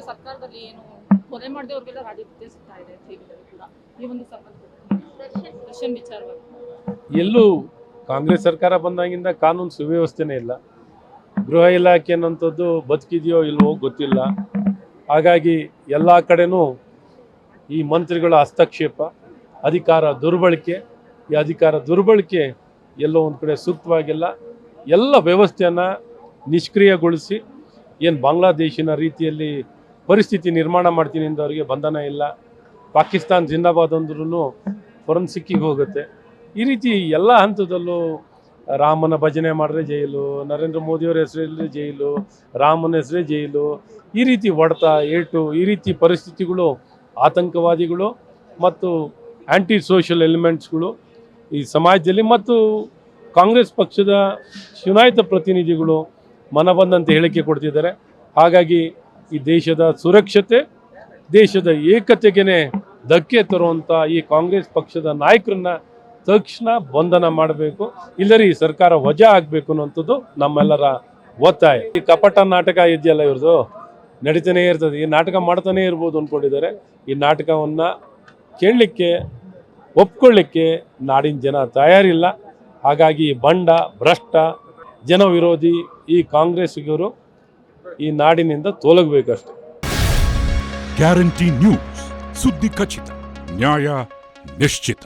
ಅಂದ್ರೆ ಸರ್ಕಾರದಲ್ಲಿ ಏನು ಕೊಲೆ ಮಾಡಿದವ್ರಿಗೆಲ್ಲ ರಾಜಕೀಯ ಸಿಗ್ತಾ ಇದೆ ಜೈಲುಗಳಲ್ಲಿ ಕೂಡ ಈ ಒಂದು ದರ್ಶನ್ ವಿಚಾರವಾಗಿ ಎಲ್ಲೂ ಕಾಂಗ್ರೆಸ್ ಸರ್ಕಾರ ಬಂದಾಗಿಂದ ಕಾನೂನು ಸುವ್ಯವಸ್ಥೆನೇ ಇಲ್ಲ. ಗೃಹ ಇಲಾಖೆ ಅನ್ನೋಂಥದ್ದು ಬದುಕಿದೆಯೋ ಇಲ್ವೋ ಗೊತ್ತಿಲ್ಲ. ಹಾಗಾಗಿ ಎಲ್ಲ ಕಡೆನೂ ಈ ಮಂತ್ರಿಗಳ ಹಸ್ತಕ್ಷೇಪ, ಅಧಿಕಾರ ದುರ್ಬಳಕೆ, ಈ ಅಧಿಕಾರ ದುರ್ಬಳಕೆ ಎಲ್ಲೋ ಒಂದು ಕಡೆ ಸೂಕ್ತವಾಗಿಲ್ಲ. ಎಲ್ಲ ವ್ಯವಸ್ಥೆಯನ್ನು ನಿಷ್ಕ್ರಿಯಗೊಳಿಸಿ ಏನು ಬಾಂಗ್ಲಾದೇಶಿನ ರೀತಿಯಲ್ಲಿ ಪರಿಸ್ಥಿತಿ ನಿರ್ಮಾಣ ಮಾಡ್ತೀನಿ ಅಂದವರಿಗೆ ಬಂಧನ ಇಲ್ಲ. ಪಾಕಿಸ್ತಾನ ಜಿಂದಾಬಾದ್ ಅಂದ್ರೂ ಫೊರೆನ್ಸಿಕ್ಕಿಗೆ ಹೋಗುತ್ತೆ. ಈ ರೀತಿ ಎಲ್ಲ ಹಂತದಲ್ಲೂ ರಾಮನ ಭಜನೆ ಮಾಡಿದ್ರೆ ಜೈಲು, ನರೇಂದ್ರ ಮೋದಿಯವರ ಹೆಸರಲ್ಲಿ ಜೈಲು, ರಾಮನ ಹೆಸರೇ ಜೈಲು, ಈ ರೀತಿ ಹೊಡೆತ ಏಟು, ಈ ರೀತಿ ಪರಿಸ್ಥಿತಿಗಳು ಆತಂಕವಾದಿಗಳು ಮತ್ತು ಆ್ಯಂಟಿ ಸೋಷಿಯಲ್ ಎಲಿಮೆಂಟ್ಸ್ಗಳು ಈ ಸಮಾಜದಲ್ಲಿ ಮತ್ತು ಕಾಂಗ್ರೆಸ್ ಪಕ್ಷದ ಚುನಾಯಿತ ಪ್ರತಿನಿಧಿಗಳು ಮನಬಂದಂತೆ ಹೇಳಿಕೆ ಕೊಡ್ತಿದ್ದಾರೆ. ಹಾಗಾಗಿ ಈ ದೇಶದ ಸುರಕ್ಷತೆ, ದೇಶದ ಏಕತೆಗೆ ಧಕ್ಕೆ ತರುವಂಥ ಈ ಕಾಂಗ್ರೆಸ್ ಪಕ್ಷದ ನಾಯಕರನ್ನ ತಕ್ಷಣ ಬಂಧನ ಮಾಡಬೇಕು, ಇಲ್ಲರಿ ಸರ್ಕಾರ ವಜಾ ಆಗಬೇಕು ಅನ್ನೋಂಥದ್ದು ನಮ್ಮೆಲ್ಲರ ಒತ್ತಾಯ. ಈ ಕಪಟ ನಾಟಕ ಇದೆಯಲ್ಲ ಇವ್ರದ್ದು ನಡೀತಾನೆ ಇರ್ತದೆ. ಈ ನಾಟಕ ಮಾಡ್ತಾನೆ ಇರ್ಬೋದು ಅಂದ್ಕೊಂಡಿದ್ದಾರೆ. ಈ ನಾಟಕವನ್ನು ಕೇಳಲಿಕ್ಕೆ ಒಪ್ಕೊಳ್ಳಿಕ್ಕೆ ನಾಡಿನ ಜನ ತಯಾರಿಲ್ಲ. ಹಾಗಾಗಿ ಬಂಡ ಭ್ರಷ್ಟ ಜನ ವಿರೋಧಿ ಈ ಕಾಂಗ್ರೆಸ್ಸಿಗರು ಈ ನಾಡಿನಿಂದ ತೊಲಗಬೇಕಷ್ಟೆ. ಗ್ಯಾರಂಟಿ ನ್ಯೂಸ್, ಸುದ್ದಿ ಖಚಿತ, ನ್ಯಾಯ ನಿಶ್ಚಿತ.